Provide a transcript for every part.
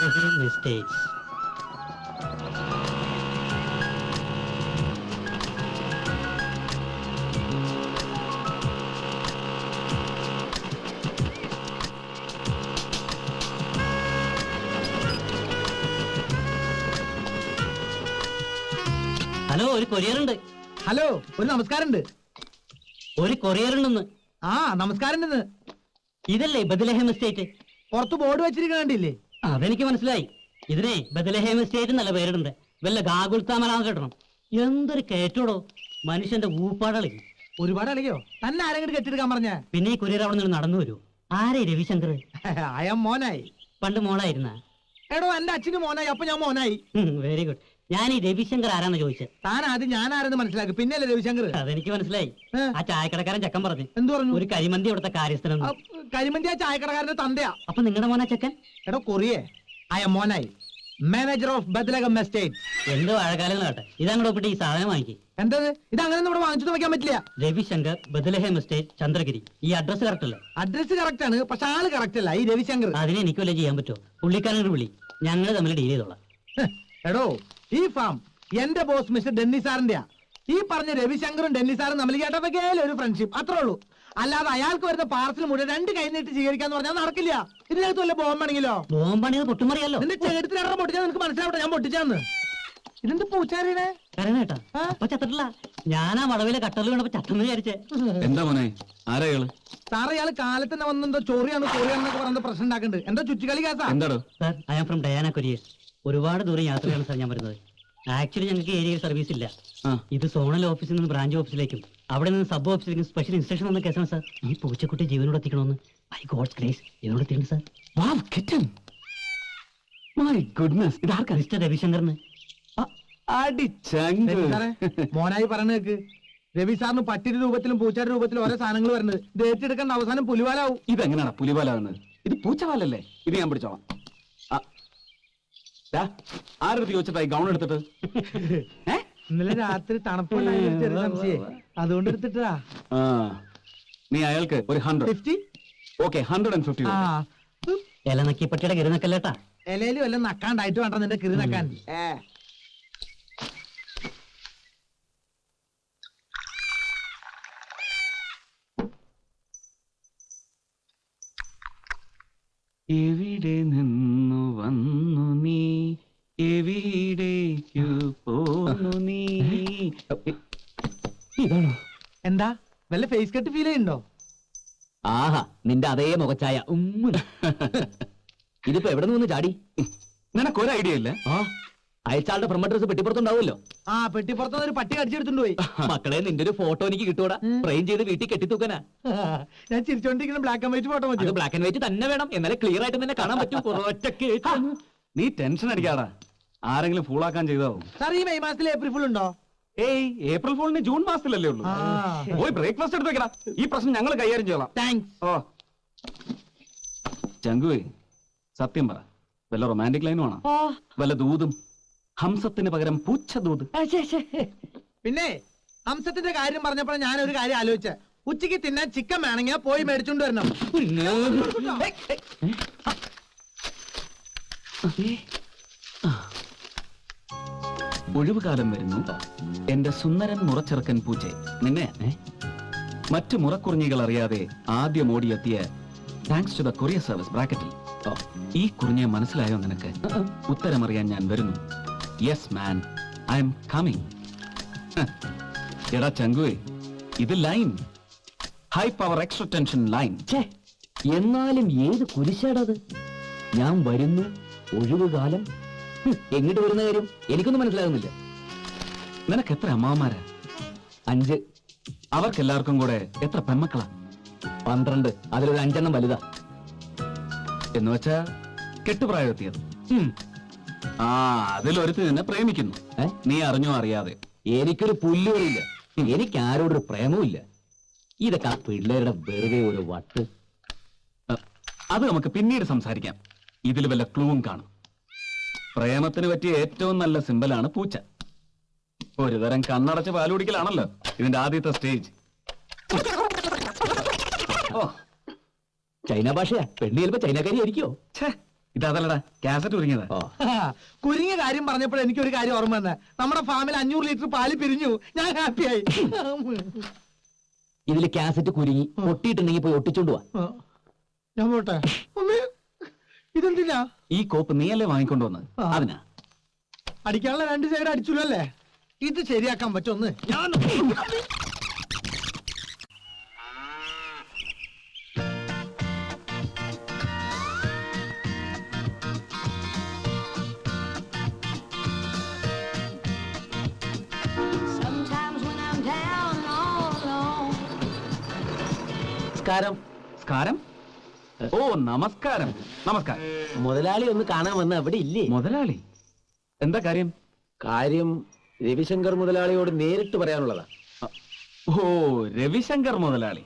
mistakes. Hello, ഒരു courier ഉണ്ട്. Hello, ഒരു നമസ്കാരമുണ്ട്. ഒരു കൊറിയർ ഉണ്ടെന്ന്. ആ, നമസ്കാരമുണ്ടെന്ന്. ഇതല്ലേ ബദലഹേം എസ്റ്റേറ്റ്? പുറത്ത് ബോർഡ് വെച്ചിരിക്കണ്ടില്ലേ? അതെനിക്ക് മനസ്സിലായി. ഇതിനെ ബദലഹേം എസ്റ്റേറ്റ് നല്ല പേരിടുണ്ട്. വല്ല ഗാഗുൽത്താമലാന്ന് കേട്ടണം. എന്തൊരു കയറ്റോടോ, മനുഷ്യന്റെ ഊപ്പാടളി. ഒരുപാട് അലയോ തന്നെ ആരെങ്കിലും കെട്ടിയെടുക്കാൻ പറഞ്ഞ? പിന്നെ ഈ കൊറിയർ അവിടെ നിന്ന് നടന്നു വരൂ. ആരേ രവിശങ്കർ? അയാം മോനായി. പണ്ട് മോളായിരുന്ന? എടോ, എന്റെ അച്ഛന് മോനായി, അപ്പൊ ഞാൻ മോനായി. Very good. ഞാൻ ഈ രവിശങ്കർ ആരാന്ന് ചോദിച്ചത്. താൻ ആദ്യം ഞാൻ ആരെന്ന് മനസ്സിലാക്കി, പിന്നെയല്ലേ രവിശങ്കർ? അതെനിക്ക് മനസ്സിലായി. ആ ചായക്കടക്കാരൻ ചക്കൻ പറഞ്ഞു. എന്ത് പറഞ്ഞു? ഒരു കരിമന്തി അവിടുത്തെ കാര്യസ്ഥനം. കരിമന്തി ആ ചായക്കടക്കാരന്റെ തന്തയാ. അപ്പൊ നിങ്ങളുടെ മോനാ ചക്കൻ? എടോ കൊറിയേ, അയാം മോനായി, മാനേജർ ഓഫ് ബദലഹം എസ്റ്റേറ്റ്. എന്ത് വാഴക്കാലങ്ങൾ കേട്ടെ. ഇതങ്ങോട്ട് ഒപ്പിട്ട് ഈ സാധനം വാങ്ങിക്കും. എന്തത്? ഇത് അങ്ങനെ ഇവിടെ വാങ്ങിച്ചു വെക്കാൻ പറ്റില്ല. Ravishankar, Bethlehem estate, Chandragiri. ഈ അഡ്രസ് കറക്റ്റ് അല്ലേ? അഡ്രസ് കറക്റ്റ് ആണ്, പക്ഷെ ആള് കറക്റ്റ് അല്ല. ഈ രവിശങ്കർ അതിനെ എനിക്ക് വല്ല ചെയ്യാൻ പറ്റുമോ? പുള്ളിക്കാരനോട് വിളി, ഞങ്ങൾ തമ്മിൽ ഡീൽ ചെയ്തോളാം. എടോ, ഈ ഫാം എന്റെ ബോസ് മിസ്റ്റർ ഡെന്നി സാറിന്റെയാ. ഈ പറഞ്ഞ രവിശങ്കറും ഡെന്നി സാറും തമ്മിൽ കേട്ടതൊക്കെയായാലും ഒരു ഫ്രണ്ട്ഷിപ്പ്, അത്രേ ഉള്ളൂ. അല്ലാതെ അയാൾക്ക് വരുന്ന പാർസൽ മുഴുവൻ രണ്ട് കൈ നീട്ടി സ്വീകരിക്കാന്ന് പറഞ്ഞാൽ നടക്കില്ല. ഇതിനകത്ത് വല്ല ബോംബാണെങ്കിലോ? ബോംബാണിത് പൊട്ടുമറിയല്ലോ. നിന്റെ ചേട്ടത്തിനെ പൊട്ടിച്ചാൽ നിനക്ക് മനസ്സിലാവട്ടെ ഞാൻ പൊട്ടിച്ചാന്ന്. ഇതെന്ത് പൂച്ചാരിനെ കരണേട്ടാ? അപ്പൊ ചത്തിട്ടില്ല. ഞാനാ വളവിലെ കട്ടറിൽ വീണപ്പോ ചത്തെന്ന് വിചാരിച്ചേ. എന്താ മോനെ, ആരാള്? സാറേ, ഇയാള് കാലത്ത് തന്നെ വന്നെന്തോ ചോറിയാണെന്നൊക്കെ പറഞ്ഞ പ്രശ്നം ഉണ്ടാക്കുന്നുണ്ട്. എന്തോ ചുറ്റിക്കളി കേസാ. എന്താടോ? Sir, I am from Diana courier. ഒരുപാട് ദൂരം യാത്രയാണ് സാർ ഞാൻ വരുന്നത്. ആക്ച്വലി ഞങ്ങൾക്ക് ഏരിയയിൽ സർവീസ് ഇല്ല. ഇത് സോണൽ ഓഫീസിൽ നിന്ന് ബ്രാഞ്ച് ഓഫീസിലേക്കും അവിടെ നിന്ന് സബ് ഓഫീസിലേക്കും സ്പെഷ്യൽ ഇൻസ്ട്രക്ഷൻ വന്ന കേസാണ് സാർ. ഈ പൂച്ചക്കുട്ടി ജീവനോട് എത്തിക്കണമെന്ന്. ബൈ ഗോഡ്സ് ഗ്രേസ് ഇതിനോട് എത്തിക്കണം sir. Wow, kitten. My goodness, ഇത് ആർക്കാ? മിസ്റ്റർ രവിശങ്കറിന്. മോനായി പറയണ കേക്ക്. രവി സാറിന് പട്ടിയുടെ രൂപത്തിലും പൂച്ചയുടെ രൂപത്തിലും ഓരോ സാധനങ്ങൾ വരുന്നത്. ഇത് ഏറ്റെടുക്കേണ്ട അവസാനം പുലിവാലാവും. ഇതെങ്ങനെയാണ് പുലിവാലാവുന്നത്? ഇത് പൂച്ചവാലല്ലേ? ഇത് ഞാൻ പിടിച്ചോളാം. ആരെടുത്ത് ചോദിച്ചിട്ടായി ഗൗൺ എടുത്തിട്ട്? ഇന്നലെ രാത്രി തണുപ്പുണ്ടായിരുന്നു, ചെറിയ സംശയം, അതുകൊണ്ട് എടുത്തിട്ടാ. നീ അയാൾക്ക് ഒരു 100. ഓക്കെ, 150. ഇല നക്കി പട്ടിയുടെ കിരി നക്കല്ലേട്ടാ. ഇലയിലും എല്ലാം നക്കാണ്ടായിട്ട് വേണ്ട നിന്റെ കിരി നക്കാൻ. എവിടെ നിന്നു വന്നു നീ, എവിടേക്കു പോന്നു നീ? ഇതാണോ? എന്താ വല്ല ഫേസ് കട്ട് ഫീൽ ചെയ്യുന്നുണ്ടോ? ആഹാ, നിന്റെ അതേ മുഖച്ചായ. ഇതിപ്പോ എവിടെ നിന്ന് ചാടി? നിനക്കൊരു ഐഡിയ ഇല്ല? അയച്ചാളുടെ പ്രൊമോട്ടേഴ്സ് പെട്ടിപ്പുറത്തുണ്ടാവുമല്ലോ. ആ, പെട്ടിപ്പുറത്തുനിന്ന് ഒരു പട്ടി കടിച്ചെടുത്തുണ്ട് പോയി. മക്കളെ, നിന്റെ ഒരു ഫോട്ടോ എനിക്ക് കിട്ടൂടാ. ഫ്രെയിം ചെയ്ത് വീട്ടിൽ കെട്ടിത്തൂക്കാനാ. ഞാൻ ചിരിച്ചോണ്ടിരിക്കുന്ന ബ്ലാക്ക് ആൻഡ് വൈറ്റ് ഫോട്ടോ മതി. ബ്ലാക്ക് ആൻഡ് വൈറ്റ് തന്നെ വേണം, എന്നാലേ ക്ലിയർ ആയിട്ട് നിന്നെ കാണാൻ പറ്റും. നീ ടെൻഷൻ അടിക്കാടാ, ആരെങ്കിലും ഫൂളാക്കാൻ ചെയ്താവും. സാർ, ഈ മെയ് മാസത്തിൽ ഏപ്രിൽ ഫുൾ ഉണ്ടോ? ഏയ്, ഏപ്രിൽ ഫൂളിന് ജൂൺ മാസത്തിലല്ലേ ഉള്ളൂ. പോയി ബ്രേക്ക്ഫാസ്റ്റ് എടുത്ത് വെക്കടാ. ഈ പ്രശ്നം ഞങ്ങൾ കൈകാര്യം ചെയ്യலாம். താങ്ക്സ്. ഓ ചങ്കുവേ, സത്യം പറ, വല്ല റൊമാൻറ്റിക് ലൈനും ആണോ? വല്ല ദൂതും? ഹംസത്തിന് പകരം പൂച്ച ദൂത്. പിന്നെ ഹംസത്തിന്റെ കാര്യം പറഞ്ഞപ്പോൾ ഞാൻ ഒരു കാര്യം ആലോചിച്ച. ഉച്ചക്ക് തിന്നാൻ ചിക്കൻ വേണമെങ്കിൽ പോയി മേടിച്ചോണ്ട് വരണം. ഒഴിവുകാലം വരുന്നു എന്റെ സുന്ദരൻ മുറച്ചെറുക്കൻ പൂച്ചെ. നിന്നെ മറ്റു മുറക്കുറിഞ്ഞികൾ അറിയാതെ ആദ്യം ഓടിയെത്തിയ thanks to the courier service ബ്രാക്കറ്റിൽ ഈ കുറിഞ്ഞെ മനസ്സിലായോ നിനക്ക്? ഉത്തരമറിയാൻ ഞാൻ വരുന്നു. Yes man, I'm coming. എടാ ചങ്കുവേ, ഇത് line, high power extra tension line. എന്നാലും ഏത് കുരിശാടത്? ഞാൻ വരുന്നു, ഒഴിവുകാലം. എങ്ങോട്ട് വരുന്ന കാര്യം എനിക്കൊന്നും മനസ്സിലാകുന്നില്ല. നിനക്ക് എത്ര അമ്മാവന്മാരാ? 5. അവർക്കെല്ലാവർക്കും കൂടെ എത്ര പെൺമക്കളാ? 12. അതിലൊരു 5 വലുതാ. എന്ന് വെച്ചാ കെട്ടുപ്രായത്തിയത്. അതിലൊരുത്തി നിന്നെ പ്രേമിക്കുന്നു. നീ അറിഞ്ഞോ അറിയാതെ? എനിക്കൊരു പുല്ലുമില്ല, എനിക്ക് ആരോടൊരു പ്രേമവും ഇല്ല. ഇതൊക്കെ ആ പിള്ളേരുടെ വെറുതെ ഒരു വട്ട്. അത് നമുക്ക് പിന്നീട് സംസാരിക്കാം. ഇതിൽ വല്ല ക്ലൂവും കാണും. പ്രേമത്തിന് പറ്റിയ ഏറ്റവും നല്ല സിമ്പലാണ് പൂച്ച. ഒരു തരം കണ്ണടച്ച് പാലുകുടിക്കലാണല്ലോ ഇതിന്റെ ആദ്യത്തെ സ്റ്റേജ്. ചൈന ഭാഷയാ. പെണ്ണ് ചിലപ്പോ ചൈനക്കാരി ആയിരിക്കോ? ഇതല്ലടാ കാസറ്റ് ഒരുങ്ങിയതാ. കുരുങ്ങിയ കാര്യം പറഞ്ഞപ്പോൾ എനിക്കൊരു കാര്യം ഓർമ്മ വന്നെ. നമ്മുടെ ഫാമിൽ 500 ലിറ്റർ പാല് പിരിഞ്ഞു. ഞാൻ ഹാപ്പിയായി. ഇതില് കാസറ്റ് കുരുങ്ങി പൊട്ടിയിട്ടുണ്ടെങ്കിൽ പോയി ഒട്ടിച്ചോണ്ട് പോവാ. ഞാൻ പോട്ടെ. അമ്മേ, ഇതെന്തിനാ? ഈ കോപ്പ് നീയല്ലേ വാങ്ങിക്കൊണ്ടുവന്നത്? അതിനാ. അടിക്കാനുള്ള 2 സൈഡ് അടിച്ചല്ലോ അല്ലേ? ഇത് ശരിയാക്കാൻ പറ്റൊന്ന്. ഞാൻ Sometimes when I'm down all alone. നമസ്കാരം. നമസ്കാരം. ഓ നമസ്കാരം. നമസ്കാരം. മുതലാളി ഒന്ന് കാണാൻ വന്ന അവിടെ ഇല്ലേ? മുതലാളി എന്താ കാര്യം? കാര്യം രവിശങ്കർ മുതലാളിയോട് നേരിട്ട് പറയാനുള്ളതാ. ഓ രവിശങ്കർ മുതലാളി.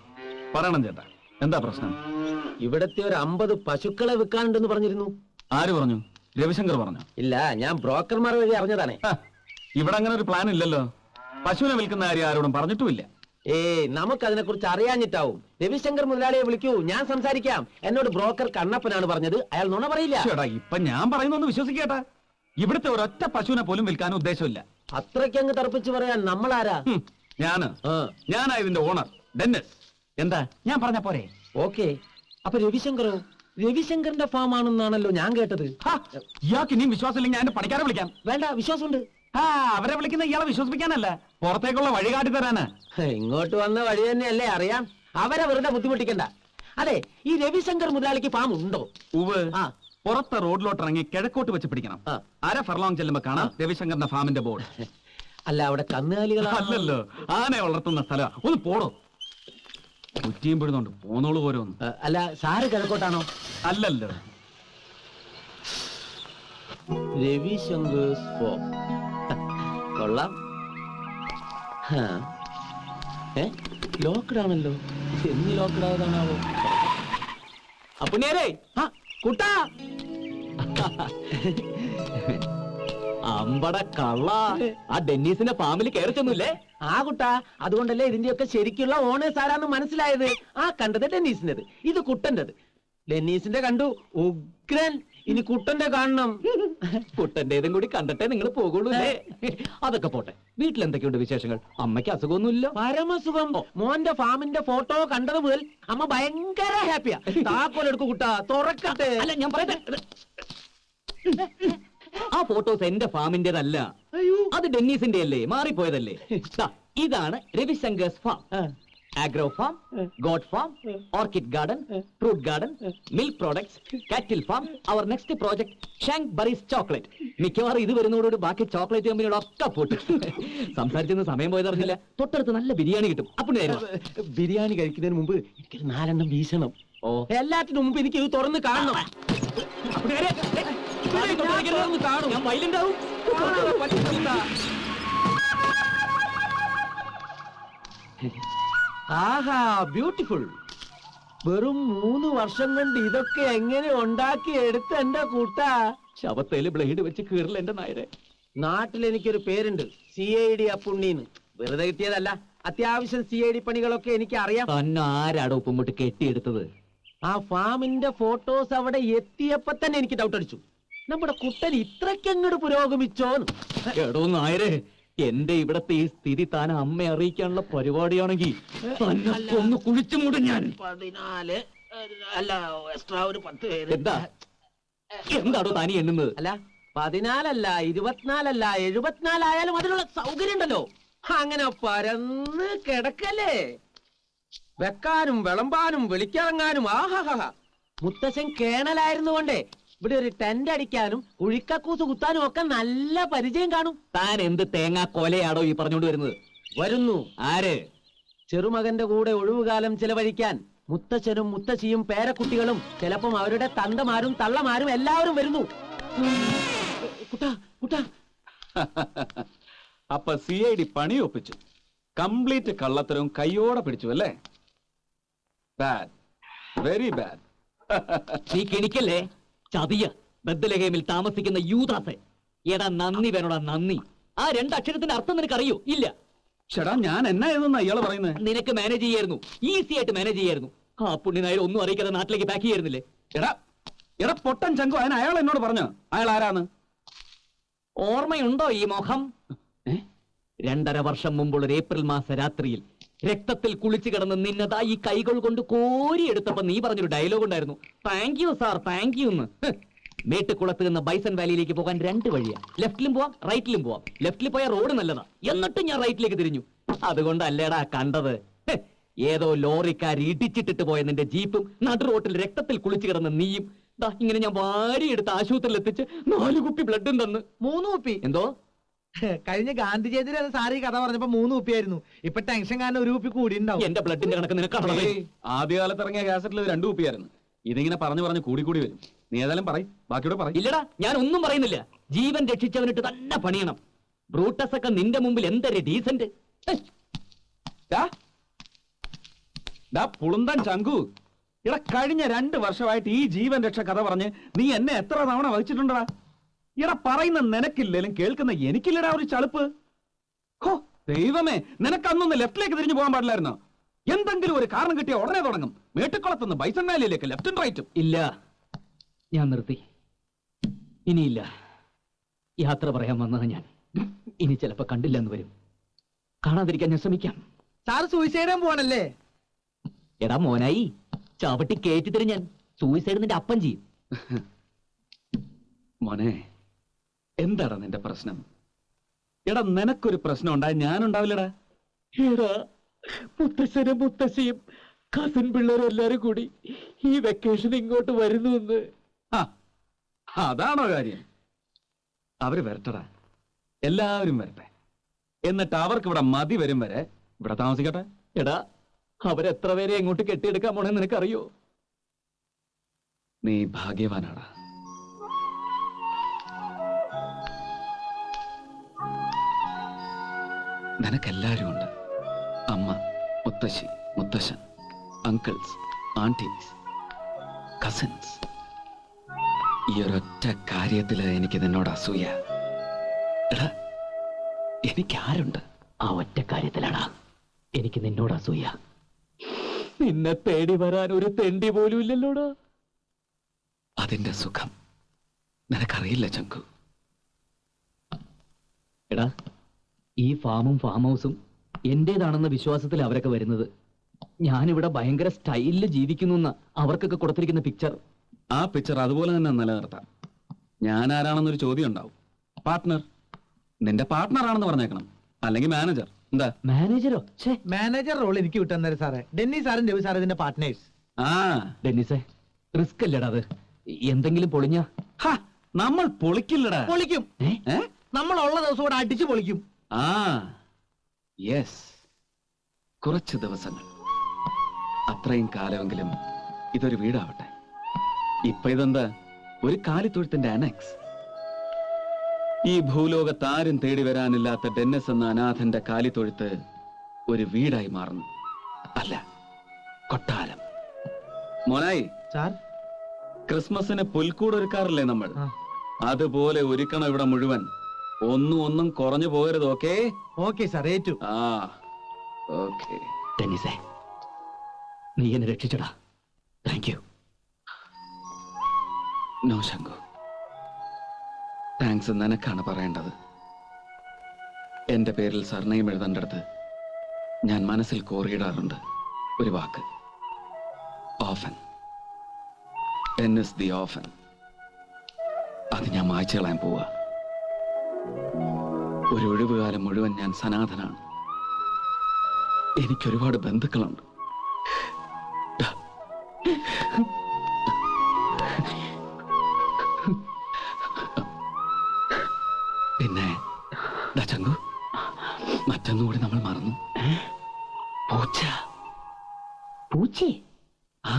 പറയണം ചേട്ടാ, എന്താ പ്രശ്നം? ഇവിടത്തെ ഒരു 50 പശുക്കളെ വിൽക്കാനുണ്ടെന്ന് പറഞ്ഞിരുന്നു. ആര് പറഞ്ഞു? രവിശങ്കർ പറഞ്ഞു? ഇല്ല, ഞാൻ ബ്രോക്കർമാർ വഴി അറിഞ്ഞതാണേ. ഇവിടെ അങ്ങനെ ഒരു പ്ലാൻ ഇല്ലല്ലോ. പശുവിനെ വിൽക്കുന്ന കാര്യം ആരോടും പറഞ്ഞിട്ടുമില്ല. നമുക്കതിനെ കുറിച്ച് അറിയാഞ്ഞിട്ടാവും. രവിശങ്കർ മുതലാളിയെ വിളിക്കൂ, ഞാൻ സംസാരിക്കാം. എന്നോട് ബ്രോക്കർ കണ്ണപ്പനാണ് പറഞ്ഞത്. അയാൾ നുണ പറയില്ല. ചേട്ടാ ഇപ്പൊ ഞാൻ പറയുന്നൊന്ന് വിശ്വസിക്കേട്ടാ. ഇവിടുത്തെ ഒരൊറ്റ പശുവിനെ പോലും വിൽക്കാൻ ഉദ്ദേശമില്ല. അത്രയ്ക്കങ്ങ് തറപ്പിച്ച് പറയാൻ നമ്മളാരാ? ഞാനാ ഇതിന്റെ ഓണർ ഡെന്നിസ്. എന്താ ഞാൻ പറഞ്ഞ പോരെ? ഓക്കെ. അപ്പൊ രവിശങ്കറോ? രവിശങ്കറിന്റെ ഫാം ആണെന്നാണല്ലോ ഞാൻ കേട്ടത്. ഇയാൾക്ക് ഇനിയും വിശ്വാസമില്ലെങ്കിൽ ഞാൻ പണിക്കാരെ വിളിക്കാം. വേണ്ട, വിശ്വാസമുണ്ട്. അവരെ വിളിക്കുന്ന ഇയാളെ വിശ്വസിപ്പിക്കാനല്ല, പുറത്തേക്കുള്ള വഴി കാട്ടി തരാനാ. ഇങ്ങോട്ട് വന്ന വഴി തന്നെയല്ലേ അറിയാം. അവരെ വെറുതെ ബുദ്ധിമുട്ടിക്കണ്ട. അതെ, ഈ രവിശങ്കർ മുതലാളിക്ക് ഫാം ഉണ്ടോ? ഉവ്. പുറത്തെ റോഡിലോട്ട് ഇറങ്ങി കിഴക്കോട്ട് വെച്ച് പിടിക്കണം. 1/2 ഫർലോങ് ചെല്ലുമ്പോ കാണാം രവിശങ്കറിന്റെ ഫാമിന്റെ ബോർഡ്. അല്ല, അവിടെ കന്നുകാലികൾ അല്ലല്ലോ, ആനയെ വളർത്തുന്ന സ്ഥലം. ഒന്ന് പോടോ. കുറ്റിയും പിടുന്നുണ്ട്, പോന്നോളൂ പോരോന്ന്. അല്ല, സാറ് കിഴക്കോട്ടാണോ? അല്ലല്ലോ. രവിശങ്കേഴ്സ് ഫാം കൊള്ളാം. ലോക്ക്ഡ് ആണല്ലോ. എന്ന് ലോക്ക്ഡ് ആയതാണാവോ? അപ്പൊ നേരെ കുട്ടാ അമ്പട കള്ള. ആ ഡെന്നീസിന്റെ ഫാമിൽ കയറി ചെന്നില്ലേ? ആ കുട്ടാ, അതുകൊണ്ടല്ലേ ഇതിന്റെയൊക്കെ ശരിക്കുള്ള ഓണേഴ്സ് ആരാന്ന് മനസ്സിലായത്. ആ കണ്ടത് ഡെന്നീസിന്റേത്, ഇത് കുട്ടന്റേത്. ഡെന്നീസിന്റെ കണ്ടു, ഉഗ്രൻ. ഇനി കുട്ടന്റെ കാണണം. കുട്ടന്റേതും കൂടി കണ്ടിട്ടേ നിങ്ങൾ പോകുള്ളൂ. അതൊക്കെ പോട്ടെ, വീട്ടിൽ എന്തൊക്കെയുണ്ട് വിശേഷങ്ങൾ? അമ്മയ്ക്ക് അസുഖമൊന്നുമില്ല? പരമസുഖം. മോന്റെ ഫാമിന്റെ ഫോട്ടോ കണ്ടത് മുതൽ അമ്മ ഭയങ്കര ഹാപ്പിയാ. താക്കോലെടുക്കു കുട്ടാ, തുറക്കട്ടെ. അല്ല, ഞാൻ പറയട്ടെ, ആ ഫോട്ടോസ് എന്റെ ഫാമിന്റേതല്ല, അത് ഡെന്നീസിന്റെ അല്ലേ, മാറിപ്പോയതല്ലേ. ഇതാണ് Ravishankar's farm. Agro farm, God farm, orchid garden, fruit garden, milk products, cattle farm. അവർ നെക്സ്റ്റ് പ്രോജക്ട് ഷാങ്ക് ബറീസ് ചോക്ലേറ്റ്. മിക്കവാറും ഇത് വരുന്നതോട് ബാക്കി ചോക്ലേറ്റ് കമ്പനികളൊക്കെ പോട്ട്. സംസാരിച്ചെന്ന് സമയം പോയതറിഞ്ഞില്ല. തൊട്ടടുത്ത് നല്ല ബിരിയാണി കിട്ടും. അപ്പോൾ ബിരിയാണി കഴിക്കുന്നതിന് മുമ്പ് എനിക്കൊരു 4 എണ്ണം വീശണം. ഓ, എല്ലാറ്റിനും മുമ്പ് എനിക്ക് ഇത് തുറന്ന് കാണണം. ഞാൻ വൈലന്റ് ആവും. ആഹാ, ബ്യൂട്ടിഫുൾ. വെറും 3 വർഷം കൊണ്ട് ഇതൊക്കെ എങ്ങനെ ഉണ്ടാക്കി എടുത്ത എന്റെ കൂട്ടാ. ശവത്തേല് ബ്ലേഡ് വെച്ച് കീറില്ല എന്റെ നായരെ. നാട്ടിൽ എനിക്കൊരു പേരുണ്ട്, CID അപ്പുണ്ണീന്ന്. വെറുതെ കിട്ടിയതല്ല, അത്യാവശ്യം CID പണികളൊക്കെ എനിക്ക് അറിയാം. തന്നെ ആരാടോ ഉപ്പുമുട്ട് കെട്ടിയെടുത്തത്? ആ ഫാമിന്റെ ഫോട്ടോസ് അവിടെ എത്തിയപ്പോ തന്നെ എനിക്ക് ഡൗട്ട് അടിച്ചു, നമ്മുടെ കുട്ടൻ ഇത്രയ്ക്കങ്ങോട്ട് പുരോഗമിച്ചോന്ന്. എടോ നായരെ, എന്റെ ഇവിടത്തെ ഈ സ്ഥിതി താൻ അമ്മയെ അറിയിക്കാനുള്ള പരിപാടിയാണെങ്കിൽ ഒന്ന് കുഴിച്ചു മൂടും ഞാൻ. 14 അല്ല, എക്സ്ട്രാ ഒരു 10 പേര്. എന്താണോ താനി എണ്ണുന്നത്? അല്ല, 14 അല്ല, 24 അല്ല, 74 ആയാലും അതിനുള്ള സൗകര്യം ഉണ്ടല്ലോ. അങ്ങനെ പരന്ന് കിടക്കല്ലേ, വെക്കാനും വിളമ്പാനും വെളിക്കിറങ്ങാനും. ആഹാ, മുത്തശ്ശൻ കേണലായിരുന്നു കൊണ്ടേ ഇവിടെ ഒരു ടെന്റ് അടിക്കാനും കുഴിക്കക്കൂസ് കുത്താനും ഒക്കെ നല്ല പരിചയം കാണും. താൻ എന്ത് തേങ്ങാ കൊലയാടോ ഈ പറഞ്ഞോണ്ട് വരുന്നത്? വരുന്നു. ആര്? ചെറുമകന്റെ കൂടെ ഒഴിവുകാലം ചെലവഴിക്കാൻ മുത്തച്ഛനും മുത്തശ്ശിയും പേരക്കുട്ടികളും, ചിലപ്പം അവരുടെ തന്തമാരും തള്ളമാരും എല്ലാവരും വരുന്നു. കുട്ടാ കുട്ടാ. അപ്പൊ CID പണി ഒപ്പിച്ചു. കംപ്ലീറ്റ് കള്ളത്തരവും കയ്യോടെ പിടിച്ചു അല്ലേ? Bad, very bad. നീ കിണിക്കല്ലേ ചതിയ. ബദ്ദലഹേമിൽ താമസിക്കുന്ന യൂദാസെ. എടാ നന്ദി വേണോടാ, നന്ദി. ആ 2 അക്ഷരത്തിന്റെ അർത്ഥം നിനക്ക് അറിയോ? ഇല്ല. ചേട്ടാ, ഞാൻ എന്നാ ഏതെന്നാ ഇയാള് പറയുന്നത്? നിനക്ക് മാനേജ് ചെയ്യായിരുന്നു, ഈസി ആയിട്ട് മാനേജ് ചെയ്യായിരുന്നു. ആ പുണ്യനായർ ഒന്നും അറിയിക്കാതെ നാട്ടിലേക്ക് പാക്ക് ചെയ്യായിരുന്നില്ലേ? ചേട്ടാ, എടാ പൊട്ടൻ ചങ്കു, അതിന് അയാൾ എന്നോട് പറഞ്ഞു. അയാൾ ആരാന്ന്? ഓർമ്മയുണ്ടോ ഈ മുഖം? 2.5 വർഷം മുമ്പുള്ള ഒരു ഏപ്രിൽ മാസ രാത്രിയിൽ രക്തത്തിൽ കുളിച്ചു കിടന്ന് നിന്നതാ ഈ കൈകൾ കൊണ്ട് കോരിയെടുത്തപ്പോ നീ പറഞ്ഞൊരു ഡയലോഗ് ഉണ്ടായിരുന്നു, thank you sir, thank you എന്ന്. മേട്ടുകുളത്ത് നിന്ന് ബൈസൺ വാലിയിലേക്ക് പോകാൻ 2 വഴിയാ. ലെഫ്റ്റിലും പോവാം, റൈറ്റിലും പോവാം. ലെഫ്റ്റിൽ പോയ റോഡ് നല്ലതാ, എന്നിട്ട് ഞാൻ റൈറ്റിലേക്ക് തിരിഞ്ഞു. അതുകൊണ്ടല്ലേടാ കണ്ടത്. ഏതോ ലോറിക്കാർ ഇടിച്ചിട്ടിട്ട് പോയ നിന്റെ ജീപ്പും നടു റോട്ടിൽ രക്തത്തിൽ കുളിച്ചു കിടന്ന നീയും ദാ ഇങ്ങനെ ഞാൻ വാരിയെടുത്ത് ആശുപത്രിയിൽ എത്തിച്ച് 4 കുപ്പി ബ്ലഡും തന്ന്. 3 കുപ്പി. എന്തോ കഴിഞ്ഞ ഗാന്ധി ജയന്തിയിൽ സാറി കഥ പറഞ്ഞപ്പോ 3 കുപ്പിയായിരുന്നു. ഇപ്പൊ ടെൻഷൻ കാരണം 1 കുപ്പി കൂടി ഉണ്ടാവും. എന്റെ ബ്ലഡിന്റെ കണക്ക് നിനക്കാണോ? ആദ്യകാലത്ത് ഇറങ്ങിയ കാസറ്റിൽ 2 കുപ്പിയായിരുന്നു. ഇതിങ്ങനെ പറഞ്ഞു കൂടി വരും. നീ ഏതായാലും പറയും, ബാക്കിയോടെ പറയും. ഇല്ലടാ, ഞാൻ ഒന്നും പറയുന്നില്ല. ജീവൻ രക്ഷിച്ചവനിട്ട് തന്നെ പണിയണം. ബ്രൂട്ടസ് ഒക്കെ നിന്റെ മുമ്പിൽ എന്തൊരു ഡീസന്റ്. പുളുന്തൻ ചങ്കു, ഇട കഴിഞ്ഞ 2 വർഷമായിട്ട് ഈ ജീവൻ രക്ഷ കഥ പറഞ്ഞ് നീ എന്നെ എത്ര തവണ വഹിച്ചിട്ടുണ്ടടാ? ഇട പറയുന്ന നിനക്കില്ലേലും കേൾക്കുന്ന എനിക്കില്ലടാ ഒരു ചളുപ്പ്. ഹോ ദൈവമേ, നിനക്കന്നൊന്ന് ലെഫ്റ്റിലേക്ക് തിരിഞ്ഞു പോകാൻ പാടില്ലായിരുന്നോ? എന്തെങ്കിലും ഒരു കാരണം കിട്ടിയ ഉടനെ തുടങ്ങും. മേട്ടുക്കുളത്തുനിന്ന് ബൈസൺ വാലിയിലേക്ക് ലെഫ്റ്റും റൈറ്റും. ഇല്ല, ഞാൻ നിർത്തി. ഇനിയില്ല. യാത്ര പറയാൻ വന്നത് ഞാൻ. ഇനി ചിലപ്പോ കണ്ടില്ലെന്ന് വരും. കാണാതിരിക്കാൻ ഞാൻ ശ്രമിക്കാം. സാറ് സൂയിസൈഡ് ചെയ്യാൻ പോവാണല്ലേ? എടാ മോനായി, ചവിട്ടി കേറ്റി തരും ഞാൻ. സൂയിസൈഡ് നിന്റെ അപ്പം ചെയ്യും. മോനെ, എന്താടാ നിന്റെ പ്രശ്നം? എടാ നിനക്കൊരു പ്രശ്നം ഉണ്ടായി ഞാനുണ്ടാവില്ലടാ. എടാ, മുത്തശ്ശനും മുത്തശ്ശിയും കസിൻ പിള്ളേരും എല്ലാരും കൂടി ഈ വെക്കേഷൻ ഇങ്ങോട്ട് വരുന്നു എന്ന്. ആ, അതാണോ കാര്യം? അവര് വരട്ടടാ, എല്ലാവരും വരട്ടെ. എന്നിട്ട് അവർക്ക് ഇവിടെ മതി വരും വരെ ഇവിടെ താമസിക്കട്ടെ. എടാ, അവരെത്ര പേരെ എങ്ങോട്ട് കെട്ടിയെടുക്കാൻ പോണെന്ന് നിനക്കറിയോ? നീ ഭാഗ്യവാനാടാ. നിനക്കെല്ലാരും ഉണ്ട്. അമ്മ, മുത്തശ്ശി, മുത്തശ്ശൻ, അങ്കിൾസ്, ആന്റീസ്, കസിൻസ്. ഈ ഒരൊറ്റ കാര്യത്തില് എനിക്ക് നിന്നോട് അസൂയ. എടാ, എനിക്കാരുണ്ട്? ആ ഒറ്റ കാര്യത്തിലാടാ എനിക്ക് നിന്നോട് അസൂയ. നിന്നെ തേടി വരാൻ ഒരു തെണ്ടി പോലും ഇല്ലല്ലോടാ. അതിന്റെ സുഖം നിനക്കറിയില്ല ചങ്കു. എടാ, ഈ ഫാമും ഫാം ഹൗസും എന്റേതാണെന്ന വിശ്വാസത്തിൽ അവരൊക്കെ വരുന്നത്. ഞാനിവിടെ ഭയങ്കര സ്റ്റൈലില് ജീവിക്കുന്നു അവർക്കൊക്കെ കൊടുത്തിരിക്കുന്ന പിക്ചർ. ആ പിക്ചർ അതുപോലെ തന്നെ നിലനിർത്താം. ഞാൻ ആരാണെന്നൊരു ചോദ്യം ഉണ്ടാവും. പാർട്ട്ണർ, നിന്റെ പാർട്ട്ണർ ആണെന്ന് പറഞ്ഞേക്കണം, അല്ലെങ്കിൽ മാനേജർ. എന്താ? മാനേജരോ? മാനേജർ റോൾ എനിക്ക് വിട്ടുതന്നേരം സാറേ. ഡെന്നി സാറും രവി സാറും ഇതിന്റെ പാർട്ട്നേഴ്സ്. ആ ഡെന്നിസേ, റിസ്ക് അല്ലേടാ അത്. എന്തെങ്കിലും പൊളിഞ്ഞ നമ്മൾ പൊളിക്കില്ലടാ. പൊളിക്കും. നമ്മൾ ഉള്ള ദിവസം കൂടെ അടിച്ചു പൊളിക്കും. ആ യെസ്, കുറച്ച് ദിവസങ്ങൾ, അത്രയും കാലമെങ്കിലും ഇതൊരു വീടാവട്ടെ. ഇപ്പൊ ഇതെന്താ, ഒരു കാലിത്തൊഴുത്തിന്റെ അനക്സ്. ഈ ഭൂലോകത്ത് ആരും തേടി വരാനില്ലാത്ത ഡെന്നിസ് എന്ന അനാഥന്റെ കാലിത്തൊഴുത്ത് ഒരു വീടായി മാറുന്നു. അല്ല, കൊട്ടാരം. മോനായി, സാർ, ക്രിസ്മസിന് പുൽക്കൂട് ഒരുക്കാറില്ലേ നമ്മൾ? ആ. അതുപോലെ ഒരുക്കണം ഇവിടെ മുഴുവൻ. ഒന്നും കുറഞ്ഞു പോകരുത്. ഓക്കേ? ഓക്കെ സാർ, ഏറ്റു. ആ ഓക്കേ. ഡെന്നിസേ, നീ എന്നെ രക്ഷിച്ചടാ. Thank you. No Shanku, thanks നിനക്കാണ് പറയേണ്ടത്. എന്റെ പേരിൽ സർനെയിം എഴുതേണ്ടടുത്ത് ഞാൻ മനസ്സിൽ കോറിയിടാറുണ്ട് ഒരു വാക്ക്, ഓഫൻ. Dennis the orphan. അത് ഞാൻ മായ്ച്ചു കളയാൻ പോവാ. ഒരു ഒഴിവുകാലം മുഴുവൻ ഞാൻ സനാഥനാണ്. എനിക്കൊരുപാട് ബന്ധുക്കളുണ്ട്. പിന്നെ ചങ്കു, മറ്റൊന്നുകൂടി നമ്മൾ മറന്നു. പൂച്ച. പൂച്ചേ? ആ,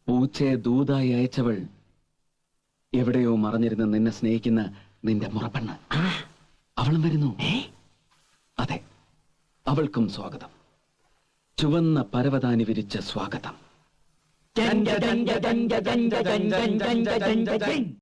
പൂച്ചയെ ദൂതായി അയച്ചവൾ എവിടെയോ മറഞ്ഞിരുന്ന് നിന്നെ സ്നേഹിക്കുന്ന നിന്റെ മുറപ്പെണ്ണ്. അവളും വരുന്നു. അതെ, അവൾക്കും സ്വാഗതം. ചുവന്ന പരവതാനി വിരിച്ച സ്വാഗതം.